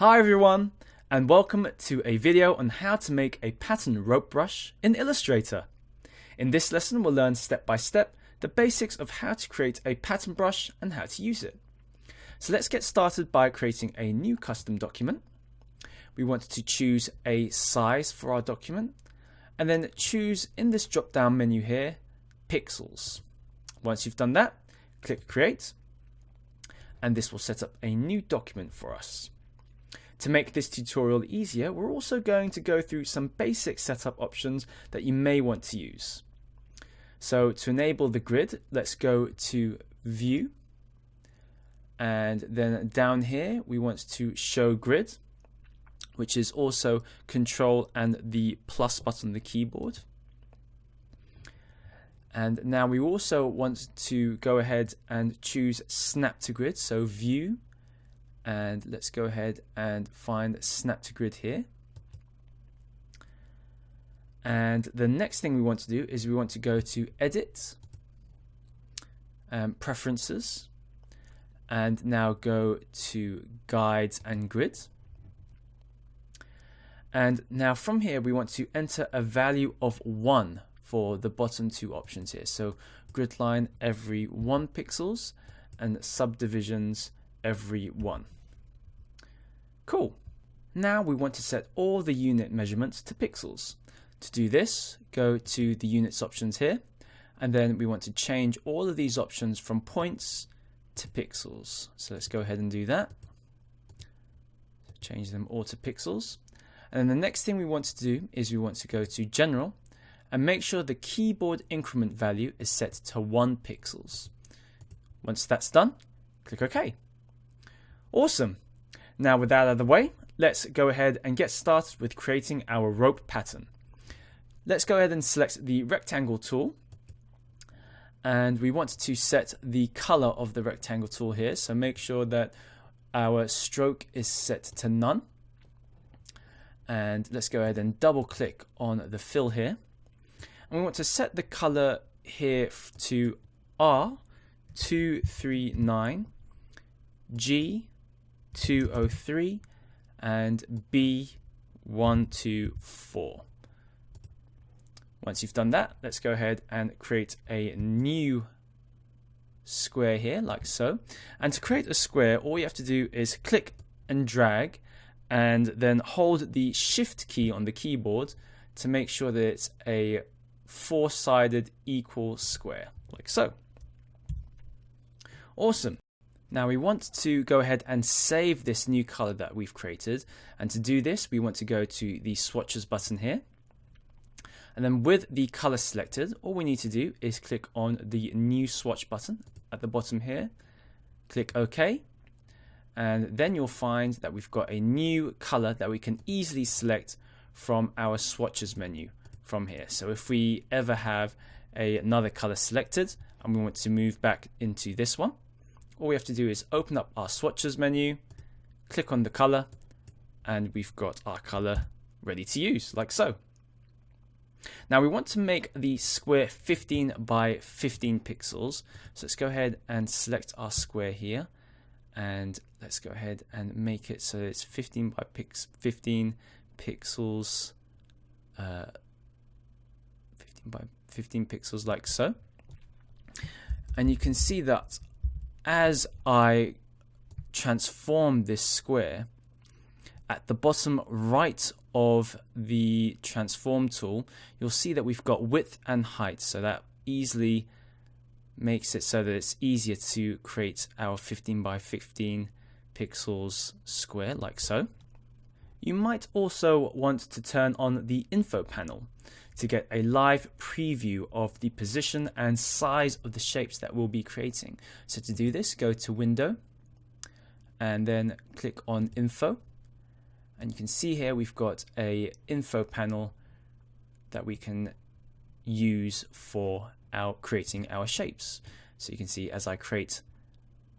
Hi everyone, and welcome to a video on how to make a pattern rope brush in Illustrator. In this lesson we'll learn step by step the basics of how to create a pattern brush and how to use it. So let's get started by creating a new custom document. We want to choose a size for our document and then choose in this drop down menu here, pixels. Once you've done that, click create and this will set up a new document for us. To make this tutorial easier, we're also going to go through some basic setup options that you may want to use. So to enable the grid, let's go to View, and then down here we want to show grid, which is also Control and the plus button on the keyboard. And now we also want to go ahead and choose Snap to Grid, so View, and let's go ahead and find Snap to Grid here. And the next thing we want to do is we want to go to Edit, Preferences, and now go to Guides and Grid. And now from here we want to enter a value of 1 for the bottom two options here. So grid line every 1 pixels and subdivisions every 1. Cool. Now we want to set all the unit measurements to pixels. To do this, go to the units options here, and then we want to change all of these options from points to pixels. So let's go ahead and do that. Change them all to pixels. And then the next thing we want to do is we want to go to General and make sure the keyboard increment value is set to 1 pixels. Once that's done, click OK. Awesome. Now with that out of the way, let's go ahead and get started with creating our rope pattern. Let's go ahead and select the rectangle tool, and we want to set the color of the rectangle tool here, so make sure that our stroke is set to none. And let's go ahead and double click on the fill here, and we want to set the color here to R239, G203, and B124. Once you've done that, let's go ahead and create a new square here, like so. And to create a square, all you have to do is click and drag, and then hold the Shift key on the keyboard to make sure that it's a 4-sided equal square, like so. Awesome. Now we want to go ahead and save this new color that we've created, and to do this we want to go to the swatches button here, and then with the color selected, all we need to do is click on the new swatch button at the bottom here, click OK, and then you'll find that we've got a new color that we can easily select from our swatches menu from here. So if we ever have another color selected and we want to move back into this one, all we have to do is open up our swatches menu, click on the color, and we've got our color ready to use, like so. Now we want to make the square 15 by 15 pixels. So let's go ahead and select our square here, and let's go ahead and make it so it's 15 by 15 pixels, 15 by 15 pixels, like so. And you can see that as I transform this square, at the bottom right of the transform tool, you'll see that we've got width and height, so that easily makes it so that it's easier to create our 15 by 15 pixels square, like so. You might also want to turn on the info panel to get a live preview of the position and size of the shapes that we'll be creating. So to do this, go to Window and then click on Info. And you can see here we've got a info panel that we can use for creating our shapes. So you can see as I create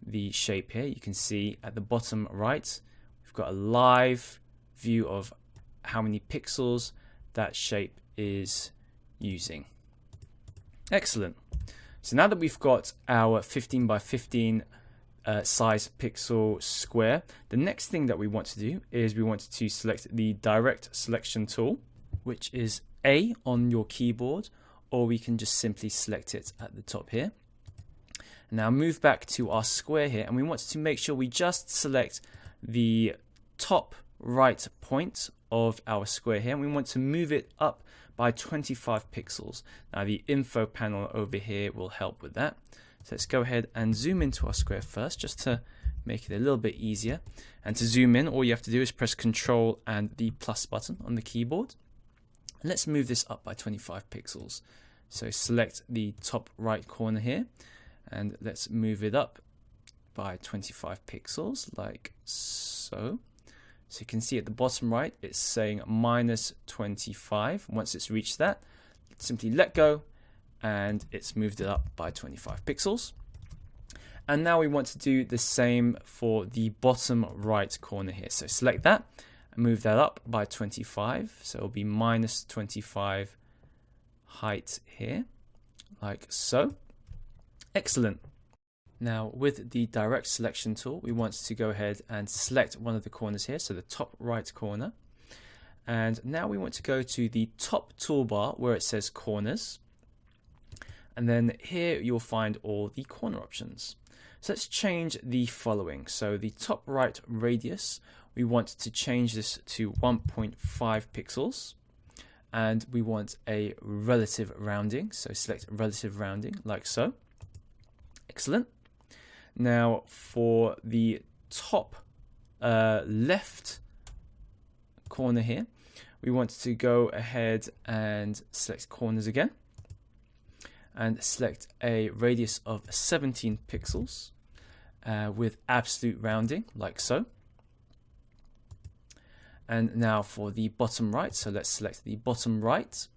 the shape here, you can see at the bottom right, we've got a live view of how many pixels that shape is using. Excellent. So now that we've got our 15 by 15 size pixel square, the next thing that we want to do is we want to select the direct selection tool, which is A on your keyboard, or we can just simply select it at the top here. Now move back to our square here, and we want to make sure we just select the top right point of our square here, and we want to move it up by 25 pixels. Now the info panel over here will help with that. So let's go ahead and zoom into our square first, just to make it a little bit easier. And to zoom in, all you have to do is press Control and the plus button on the keyboard. And let's move this up by 25 pixels. So select the top right corner here, and let's move it up by 25 pixels, like so. So you can see at the bottom right, it's saying -25. Once it's reached that, simply let go, and it's moved it up by 25 pixels. And now we want to do the same for the bottom right corner here. So select that and move that up by 25. So it'll be -25 height here, like so. Excellent. Now with the direct selection tool, we want to go ahead and select one of the corners here, so the top right corner. And now we want to go to the top toolbar where it says corners. And then here you'll find all the corner options. So let's change the following. So the top right radius, we want to change this to 1.5 pixels. And we want a relative rounding. So select relative rounding, like so. Excellent. Now for the top left corner here, we want to go ahead and select corners again, and select a radius of 17 pixels with absolute rounding, like so. And now for the bottom right, so let's select the bottom right,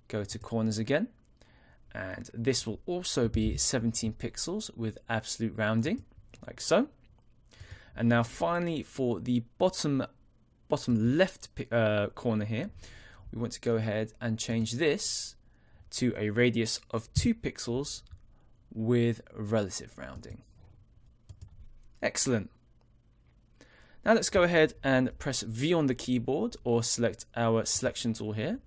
go to corners again, and this will also be 17 pixels with absolute rounding, like so. And now finally for the bottom left corner here, we want to go ahead and change this to a radius of 2 pixels with relative rounding. Excellent. Now let's go ahead and press V on the keyboard, or select our selection tool here.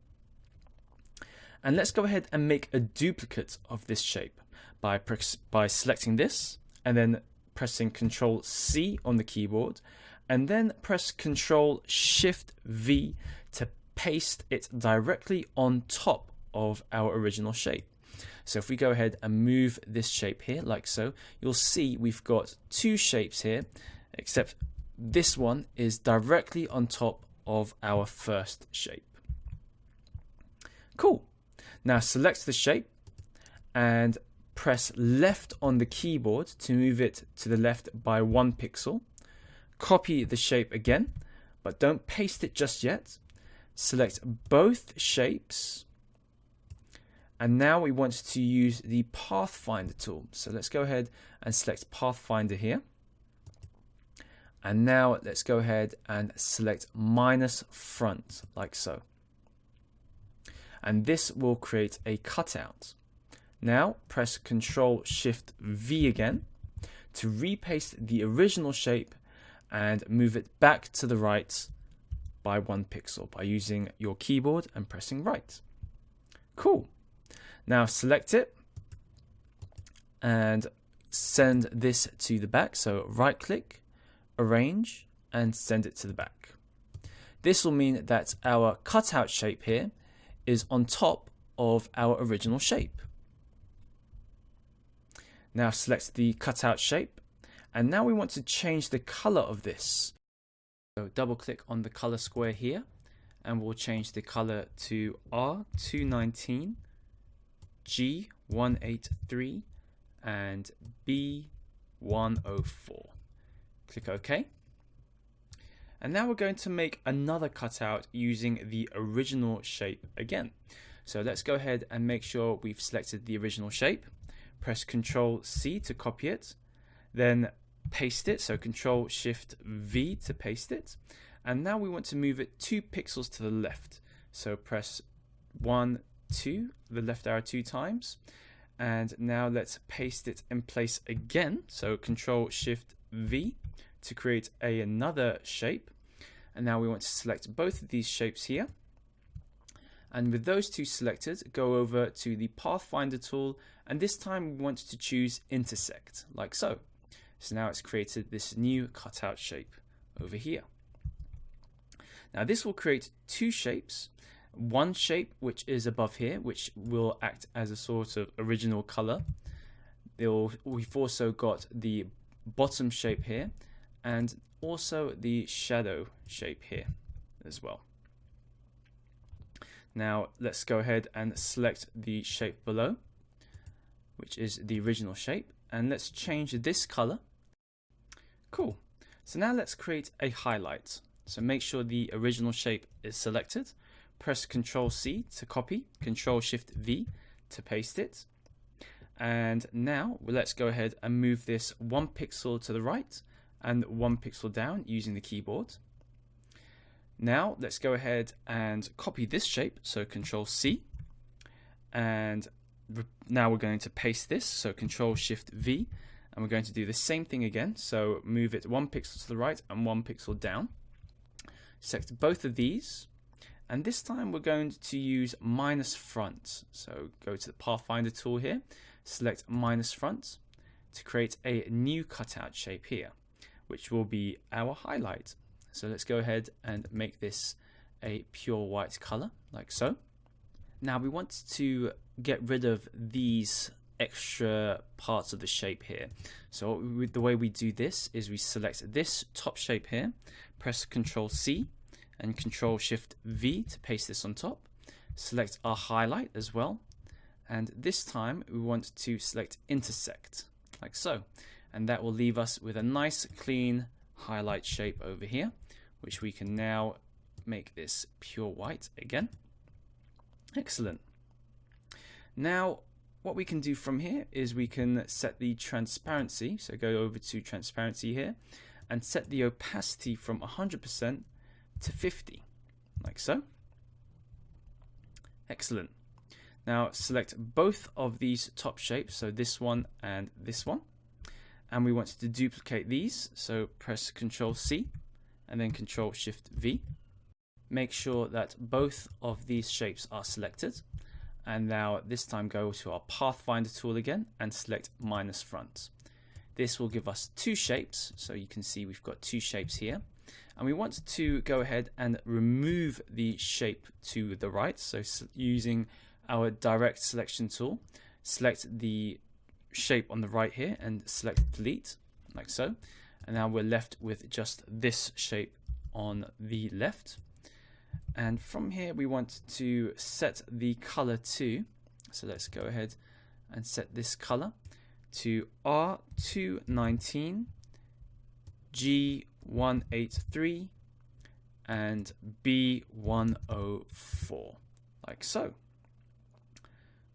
And let's go ahead and make a duplicate of this shape by selecting this and then pressing Control C on the keyboard, and then press Control Shift V to paste it directly on top of our original shape. So if we go ahead and move this shape here, like so, you'll see we've got two shapes here, except this one is directly on top of our first shape. Cool. Now select the shape and press left on the keyboard to move it to the left by 1 pixel. Copy the shape again, but don't paste it just yet. Select both shapes. And now we want to use the Pathfinder tool. So let's go ahead and select Pathfinder here. And now let's go ahead and select -front, like so. And this will create a cutout. Now press Control Shift V again to repaste the original shape and move it back to the right by 1 pixel by using your keyboard and pressing right. Cool. Now select it and send this to the back. So right click, arrange, and send it to the back. This will mean that our cutout shape here is on top of our original shape. Now select the cutout shape, and now we want to change the color of this. So double click on the color square here, and we'll change the color to R219, G183, and B104. Click OK. And now we're going to make another cutout using the original shape again. So let's go ahead and make sure we've selected the original shape. Press Control C to copy it, then paste it. So Control Shift V to paste it. And now we want to move it 2 pixels to the left. So press 1, 2, the left arrow 2 times. And now let's paste it in place again. So Control Shift V to create another shape. And now we want to select both of these shapes here. And with those two selected, go over to the Pathfinder tool, and this time we want to choose Intersect, like so. So now it's created this new cutout shape over here. Now this will create two shapes. One shape which is above here, which will act as a sort of original color. We've also got the bottom shape here, and also the shadow shape here as well. Now let's go ahead and select the shape below, which is the original shape, and let's change this color. Cool. So now let's create a highlight. So make sure the original shape is selected. Press Ctrl C to copy, Ctrl Shift V to paste it. And now let's go ahead and move this 1 pixel to the right and 1 pixel down using the keyboard. Now let's go ahead and copy this shape, so Ctrl C, and now we're going to paste this, so Ctrl Shift V, and we're going to do the same thing again, so move it 1 pixel to the right and 1 pixel down. Select both of these, and this time we're going to use minus front, so go to the Pathfinder tool here, select minus front to create a new cutout shape here, which will be our highlight. So let's go ahead and make this a pure white color, like so. Now we want to get rid of these extra parts of the shape here. So the way we do this is we select this top shape here, press Ctrl C and Ctrl Shift V to paste this on top. Select our highlight as well. And this time we want to select Intersect, like so. And that will leave us with a nice clean highlight shape over here, which we can now make this pure white again. Excellent. Now what we can do from here is we can set the transparency, so go over to transparency here and set the opacity from 100% to 50, like so. Excellent. Now select both of these top shapes, so this one and this one, and we want to duplicate these, so press Ctrl C and then Ctrl Shift V. Make sure that both of these shapes are selected, and now this time go to our Pathfinder tool again and select minus front. This will give us two shapes, so you can see we've got two shapes here, and we want to go ahead and remove the shape to the right, so using our direct selection tool, select the shape on the right here and select delete, like so, and now we're left with just this shape on the left. And from here we want to set the color to, so let's go ahead and set this color to R219, G183 and B104, like so.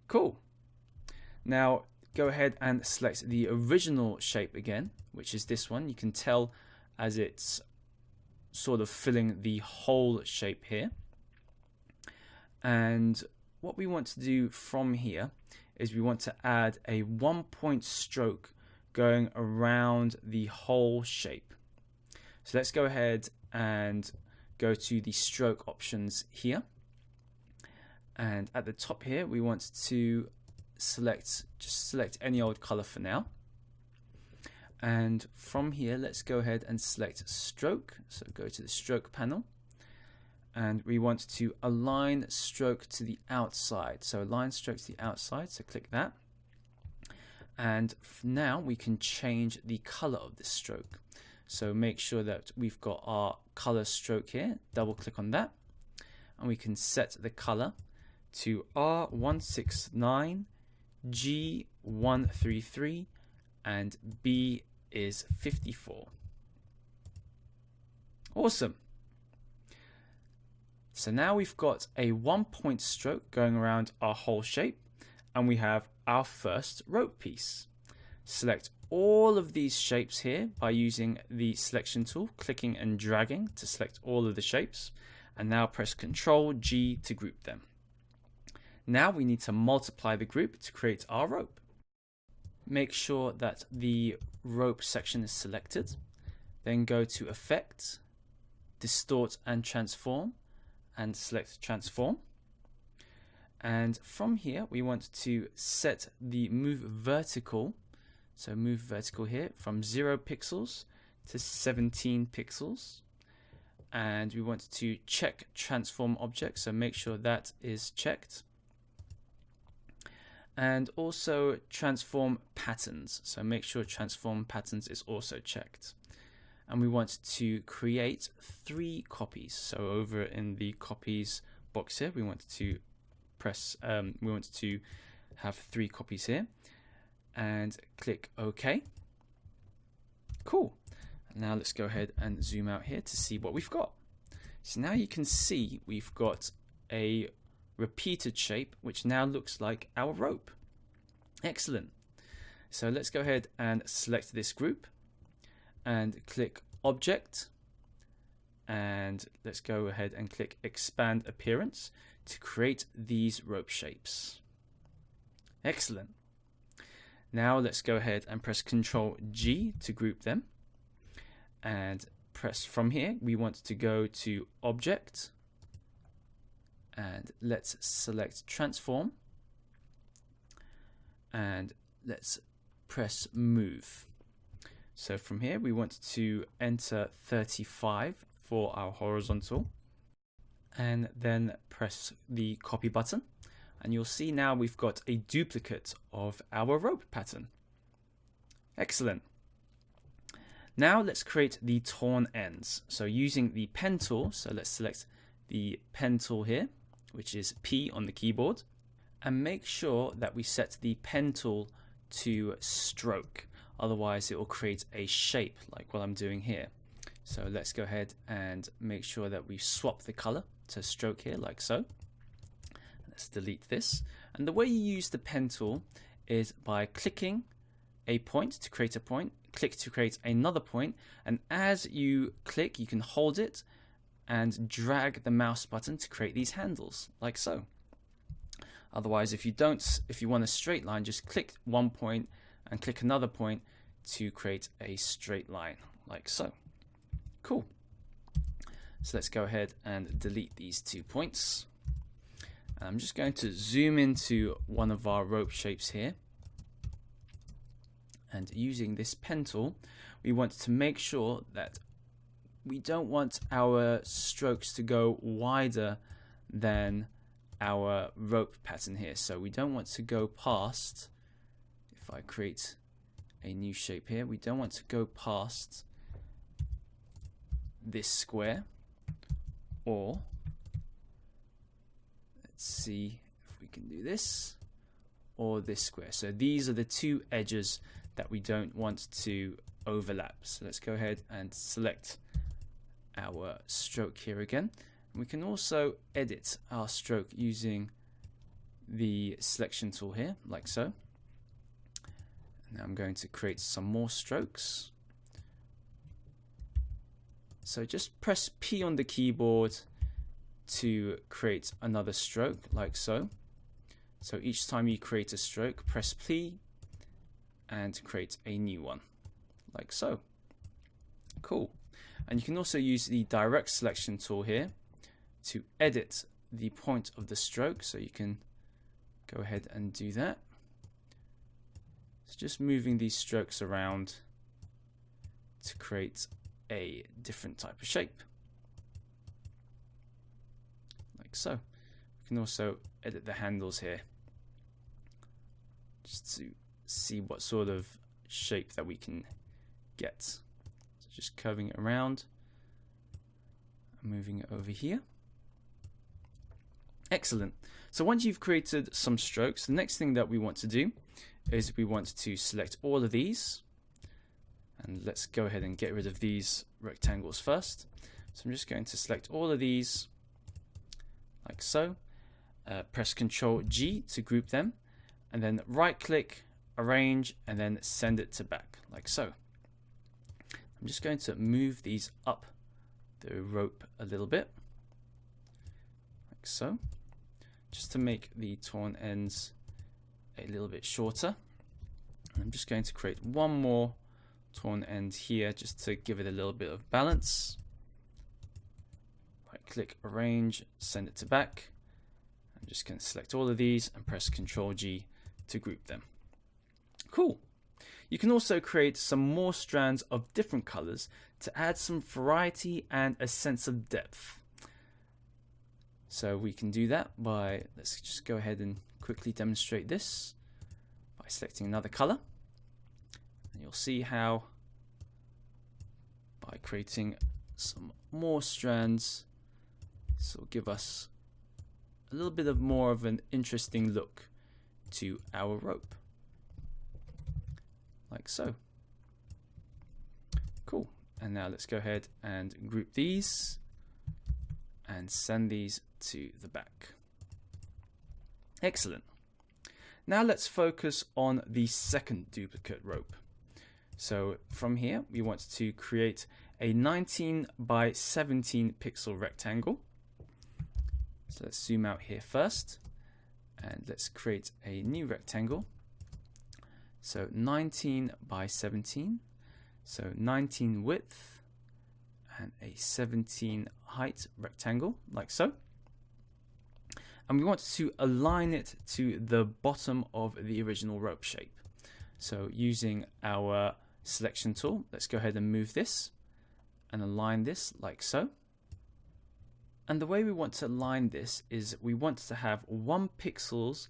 Cool. Now go ahead and select the original shape again, which is this one. You can tell as it's sort of filling the whole shape here. And what we want to do from here is we want to add a 1-point stroke going around the whole shape. So let's go ahead and go to the stroke options here. And at the top here, we want to select any old color for now. And from here, let's go ahead and select stroke. So go to the stroke panel. And we want to align stroke to the outside. So align stroke to the outside, so click that. And now we can change the color of this stroke. So make sure that we've got our color stroke here, double click on that. And we can set the color to R169, G133, and B is 54. Awesome. So now we've got a 1-point stroke going around our whole shape, and we have our first rope piece. Select all of these shapes here by using the selection tool, clicking and dragging to select all of the shapes, and now press Ctrl G to group them. Now we need to multiply the group to create our rope. Make sure that the rope section is selected. Then go to Effect, Distort and Transform, and select Transform. And from here, we want to set the Move Vertical. So move vertical here from 0 pixels to 17 pixels. And we want to check Transform Object, so make sure that is checked. And also Transform Patterns, so make sure Transform Patterns is also checked. And we want to create 3 copies. So over in the Copies box here, we want to have 3 copies here. And click OK. Cool. Now let's go ahead and zoom out here to see what we've got. So now you can see we've got a repeated shape which now looks like our rope. Excellent. So let's go ahead and select this group and click Object, and let's go ahead and click Expand Appearance to create these rope shapes. Excellent. Now let's go ahead and press Ctrl G to group them, and press from here. We want to go to Object, and let's select Transform, and let's press Move. So from here we want to enter 35 for our horizontal, and then press the copy button. And you'll see now we've got a duplicate of our rope pattern. Excellent. Now let's create the torn ends. So using the pen tool, so let's select the pen tool here, which is P on the keyboard, and make sure that we set the pen tool to stroke. Otherwise it will create a shape like what I'm doing here. So let's go ahead and make sure that we swap the color to stroke here like so. Let's delete this. And the way you use the pen tool is by clicking a point to create a point, click to create another point, and as you click you can hold it and drag the mouse button to create these handles like so. Otherwise, if you want a straight line, just click one point and click another point to create a straight line like so. Cool. So let's go ahead and delete these 2 points. I'm just going to zoom into one of our rope shapes here, and using this pen tool we want to make sure that we don't want our strokes to go wider than our rope pattern here. So we don't want to go past, if I create a new shape here, we don't want to go past this square, or let's see if we can do this, or this square. So these are the 2 edges that we don't want to overlap. So let's go ahead and select our stroke here again. We can also edit our stroke using the selection tool here, like so. Now I'm going to create some more strokes. So just press P on the keyboard to create another stroke, like so. So each time you create a stroke, press P and create a new one, like so. Cool. And you can also use the direct selection tool here to edit the point of the stroke, so you can go ahead and do that. So just moving these strokes around to create a different type of shape, like so. We can also edit the handles here just to see what sort of shape that we can get. So just curving it around and moving it over here. Excellent. So once you've created some strokes, the next thing that we want to do is we want to select all of these, and let's go ahead and get rid of these rectangles first. So I'm just going to select all of these like so, press Ctrl G to group them, and then right click, arrange, and then send it to back like so. I'm just going to move these up the rope a little bit like so, just to make the torn ends a little bit shorter. I'm just going to create one more torn end here just to give it a little bit of balance. Right click, arrange, send it to back. I'm just going to select all of these and press Ctrl G to group them. Cool. You can also create some more strands of different colors to add some variety and a sense of depth. So we can do that by, let's just go ahead and quickly demonstrate this by selecting another color. And you'll see how by creating some more strands, this will give us a little bit of more of an interesting look to our rope. Like so. Cool. And now let's go ahead and group these and send these to the back. Excellent. Now let's focus on the second duplicate rope. So from here, we want to create a 19 by 17 pixel rectangle. So let's zoom out here first and let's create a new rectangle. So 19 by 17, so 19 width and a 17 height rectangle, like so. And we want to align it to the bottom of the original rope shape. So using our selection tool, let's go ahead and move this and align this like so. And the way we want to align this is we want to have 1 pixels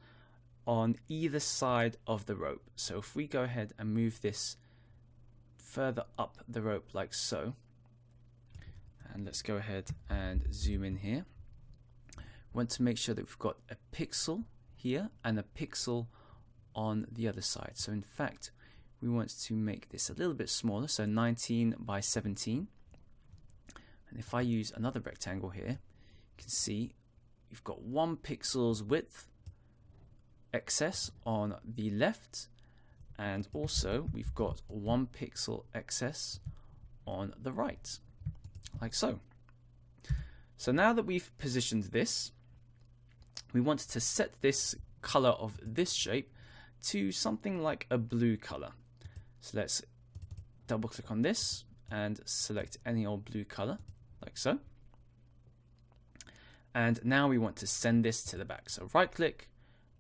on either side of the rope. So if we go ahead and move this further up the rope like so, and let's go ahead and zoom in here. We want to make sure that we've got a pixel here and a pixel on the other side. So in fact, we want to make this a little bit smaller, so 19 by 17. And if I use another rectangle here, you can see we've got 1 pixel's width excess on the left, and also we've got 1 pixel excess on the right, like so. So now that we've positioned this, we want to set this color of this shape to something like a blue color. So let's double click on this and select any old blue color, like so. And now we want to send this to the back. So right click,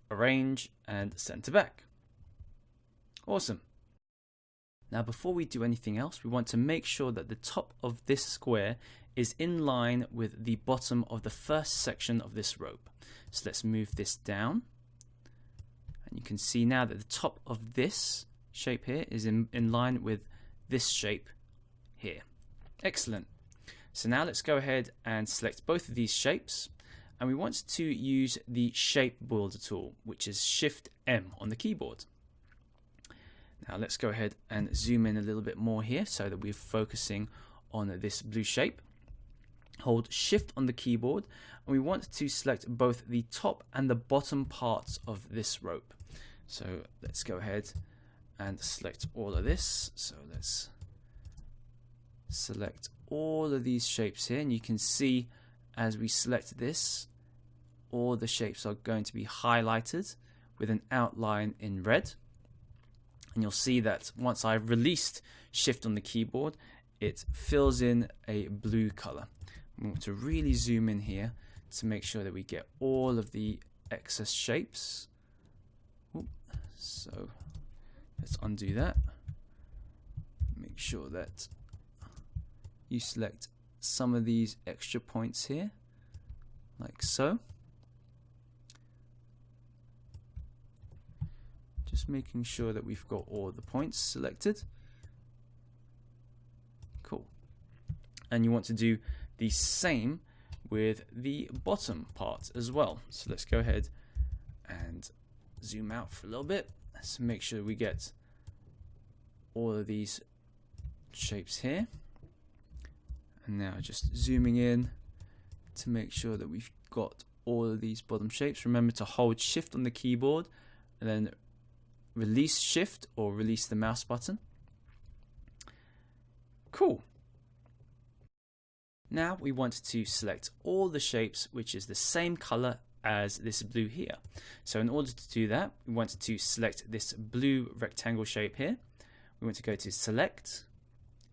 arrange, and send to back. Awesome. Now before we do anything else, we want to make sure that the top of this square is in line with the bottom of the first section of this rope. So let's move this down. And you can see now that the top of this shape here is in line with this shape here. Excellent. So now let's go ahead and select both of these shapes. And we want to use the shape builder tool, which is Shift M on the keyboard. Now let's go ahead and zoom in a little bit more here so that we're focusing on this blue shape. Hold Shift on the keyboard and we want to select both the top and the bottom parts of this rope. So let's go ahead and select all of this. So let's select all of these shapes here, and you can see as we select this, all the shapes are going to be highlighted with an outline in red. And you'll see that once I've released Shift on the keyboard, it fills in a blue color. We want to really zoom in here to make sure that we get all of the excess shapes. So let's undo that. Make sure that you select some of these extra points here, like so. Just making sure that we've got all the points selected. Cool. And you want to do the same with the bottom part as well. So let's go ahead and zoom out for a little bit. Let's make sure we get all of these shapes here. And now just zooming in to make sure that we've got all of these bottom shapes. Remember to hold Shift on the keyboard and then release Shift or release the mouse button. Cool. Now we want to select all the shapes which is the same color as this blue here. So in order to do that, we want to select this blue rectangle shape here. We want to go to Select,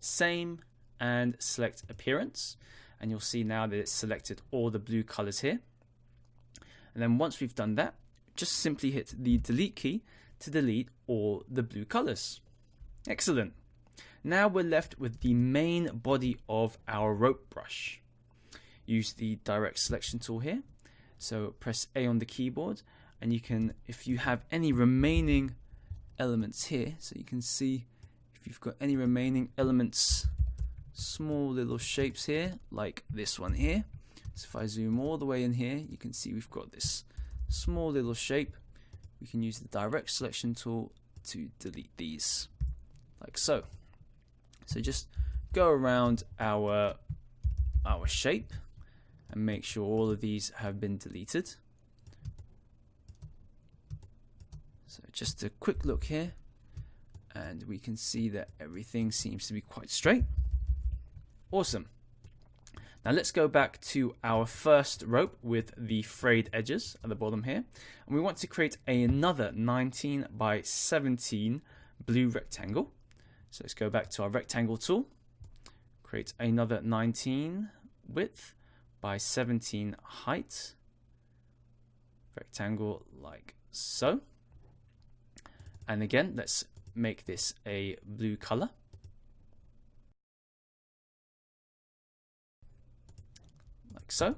Same, and select Appearance. And you'll see now that it's selected all the blue colors here. And then once we've done that, just simply hit the Delete key to delete all the blue colors. Excellent. Now we're left with the main body of our rope brush. Use the direct selection tool here. So press A on the keyboard, and you can, if you have any remaining elements here, so you can see if you've got any remaining elements, small little shapes here, like this one here. So if I zoom all the way in here, you can see we've got this small little shape. We can use the direct selection tool to delete these, like so. So just go around our shape and make sure all of these have been deleted. So just a quick look here, and we can see that everything seems to be quite straight. Awesome. Now let's go back to our first rope with the frayed edges at the bottom here, and we want to create another 19 by 17 blue rectangle. So let's go back to our rectangle tool, create another 19 width by 17 height rectangle like so. And again, let's make this a blue color. Like so.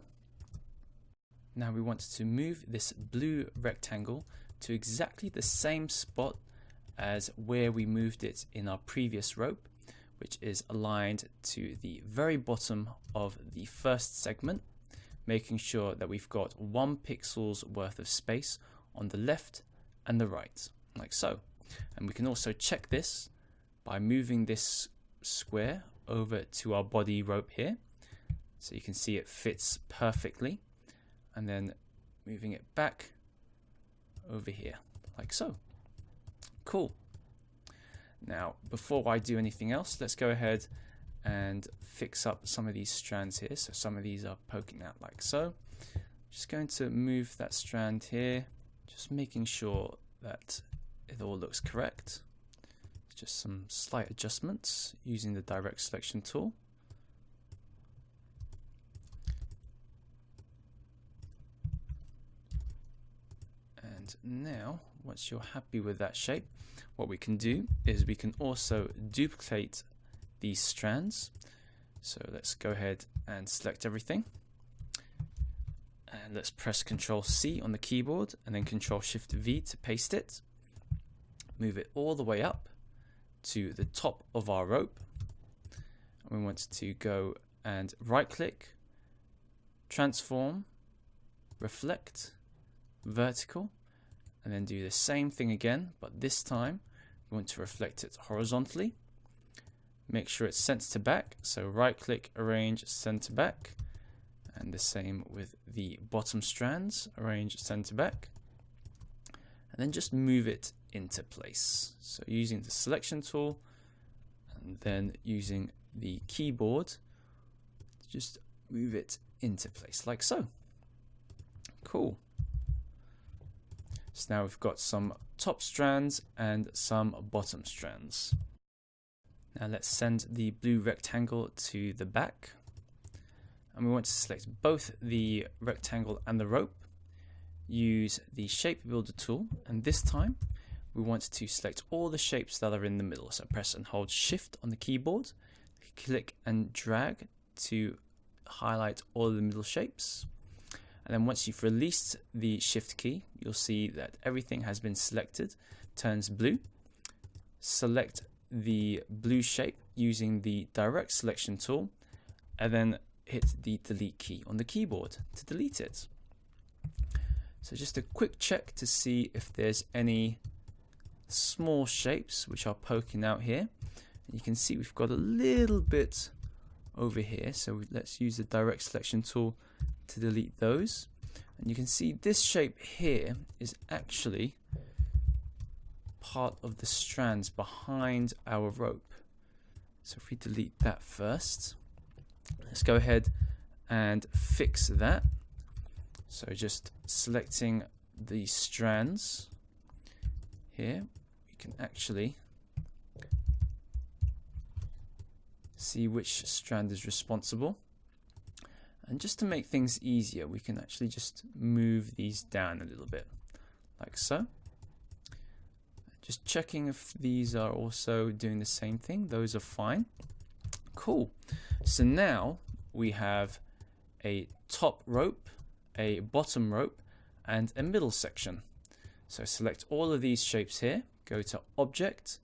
Now we want to move this blue rectangle to exactly the same spot as where we moved it in our previous rope, which is aligned to the very bottom of the first segment, making sure that we've got 1 pixel's worth of space on the left and the right, like so. And we can also check this by moving this square over to our body rope here, so you can see it fits perfectly, and then moving it back over here, like so. Cool. Now, before I do anything else, let's go ahead and fix up some of these strands here. So some of these are poking out like so. Just going to move that strand here, just making sure that it all looks correct. Just some slight adjustments using the direct selection tool. And now, once you're happy with that shape, what we can do is we can also duplicate these strands. So let's go ahead and select everything. And let's press Ctrl C on the keyboard and then Ctrl Shift V to paste it. Move it all the way up to the top of our rope. And we want to go and right click, transform, reflect, vertical, and then do the same thing again, but this time we want to reflect it horizontally. Make sure it's center to back, so right click, arrange center back, and the same with the bottom strands, arrange center back, and then just move it into place. So using the selection tool and then using the keyboard, just move it into place like so. Cool. So now we've got some top strands and some bottom strands. Now let's send the blue rectangle to the back, and we want to select both the rectangle and the rope. Use the shape builder tool, and this time we want to select all the shapes that are in the middle. So press and hold Shift on the keyboard, click and drag to highlight all the middle shapes. And then once you've released the Shift key, you'll see that everything has been selected, turns blue. Select the blue shape using the direct selection tool, and then hit the Delete key on the keyboard to delete it. So just a quick check to see if there's any small shapes which are poking out here. And you can see we've got a little bit over here, so let's use the direct selection tool to delete those. And you can see this shape here is actually part of the strands behind our rope. So if we delete that first, let's go ahead and fix that. So just selecting the strands here, we can actually see which strand is responsible. And just to make things easier, we can actually just move these down a little bit, like so. Just checking if these are also doing the same thing. Those are fine. Cool. So now we have a top rope, a bottom rope, and a middle section. So select all of these shapes here, go to Object,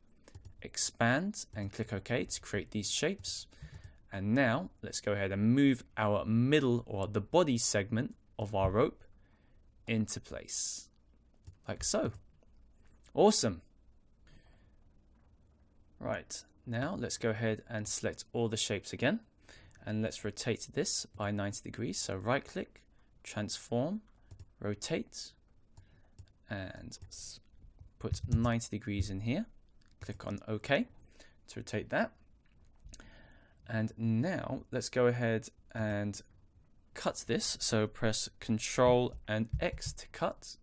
Expand, and click OK to create these shapes. And now let's go ahead and move our middle, or the body segment of our rope, into place, like so. Awesome. Right, now let's go ahead and select all the shapes again, and let's rotate this by 90 degrees. So right click, transform, rotate, and put 90 degrees in here. Click on OK to rotate that. And now let's go ahead and cut this. So press Ctrl and X to cut.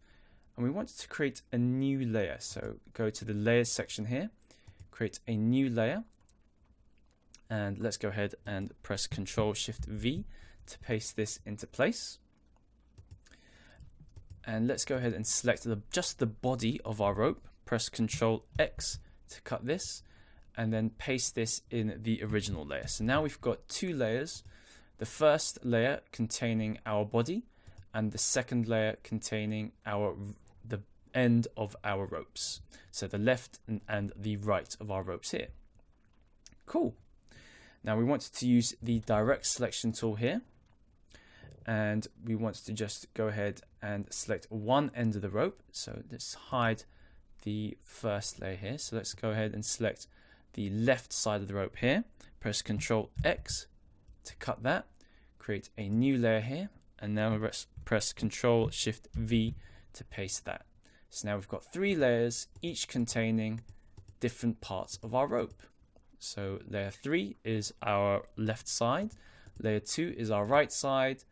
And we want to create a new layer. So go to the layers section here, create a new layer. And let's go ahead and press Ctrl Shift V to paste this into place. And let's go ahead and select just the body of our rope. Press Ctrl X to cut this, and then paste this in the original layer. So now we've got two layers, the first layer containing our body, and the second layer containing the end of our ropes. So the left and the right of our ropes here. Cool. Now we want to use the direct selection tool here, and we want to just go ahead and select one end of the rope. So let's hide the first layer here. So let's go ahead and select the left side of the rope here. Press Ctrl X to cut that. Create a new layer here, and now press Ctrl Shift V to paste that. So now we've got three layers, each containing different parts of our rope. So layer 3 is our left side, layer 2 is our right side,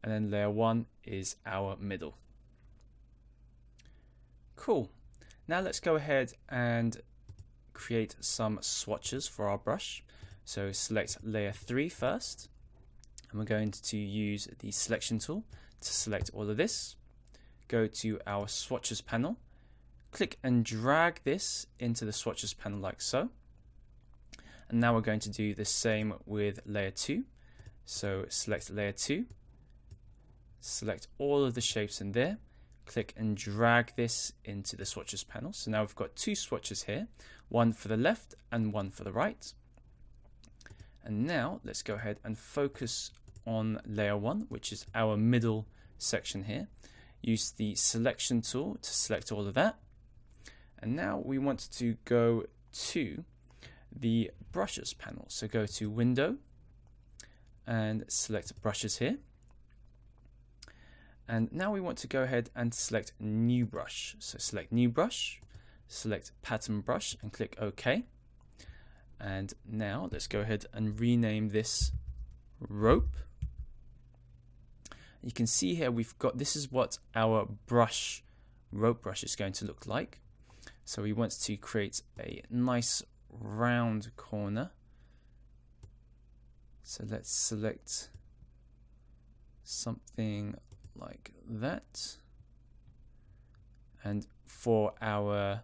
and then layer 1 is our middle. Cool. Now let's go ahead and create some swatches for our brush. So select layer 3 first, and we're going to use the selection tool to select all of this. Go to our swatches panel, click and drag this into the swatches panel like so. And now we're going to do the same with layer 2. So select layer 2, select all of the shapes in there, click and drag this into the swatches panel. So now we've got two swatches here, one for the left and one for the right. And now let's go ahead and focus on layer 1, which is our middle section here. Use the selection tool to select all of that. And now we want to go to the brushes panel. So go to Window and select brushes here. And now we want to go ahead and select new brush. So select new brush, select pattern brush, and click OK. And now let's go ahead and rename this rope. You can see here we've got, this is what our rope brush is going to look like. So we want to create a nice round corner. So let's select something like that. And for our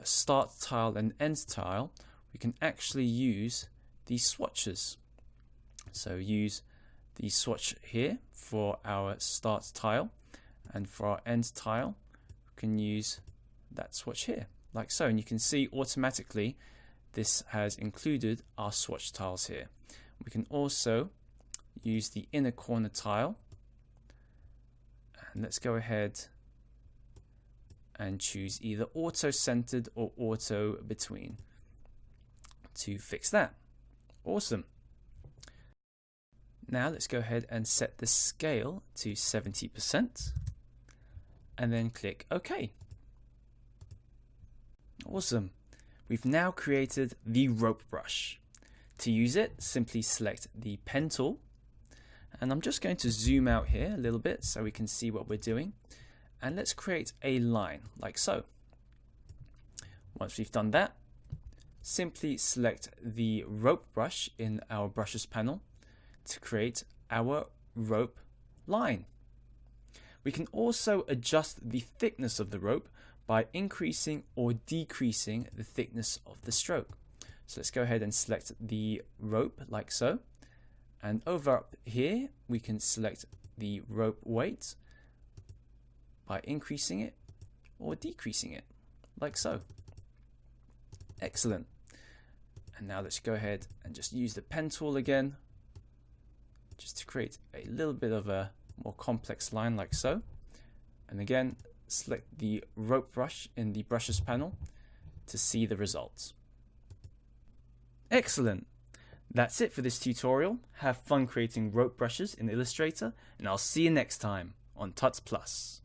start tile and end tile, we can actually use these swatches. So use the swatch here for our start tile, and for our end tile we can use that swatch here like so. And you can see automatically this has included our swatch tiles here. We can also use the inner corner tile, and let's go ahead and choose either auto centered or auto between to fix that. Awesome. Now let's go ahead and set the scale to 70% and then click OK. Awesome. We've now created the rope brush. To use it, simply select the pen tool And I'm just going to zoom out here a little bit so we can see what we're doing. And let's create a line like so. Once we've done that, simply select the rope brush in our brushes panel to create our rope line. We can also adjust the thickness of the rope by increasing or decreasing the thickness of the stroke. So let's go ahead and select the rope like so. And over up here, we can select the rope weight by increasing it or decreasing it, like so. Excellent. And now let's go ahead and just use the pen tool again, just to create a little bit of a more complex line like so. And again, select the rope brush in the brushes panel to see the results. Excellent. That's it for this tutorial. Have fun creating rope brushes in Illustrator, and I'll see you next time on Tuts Plus.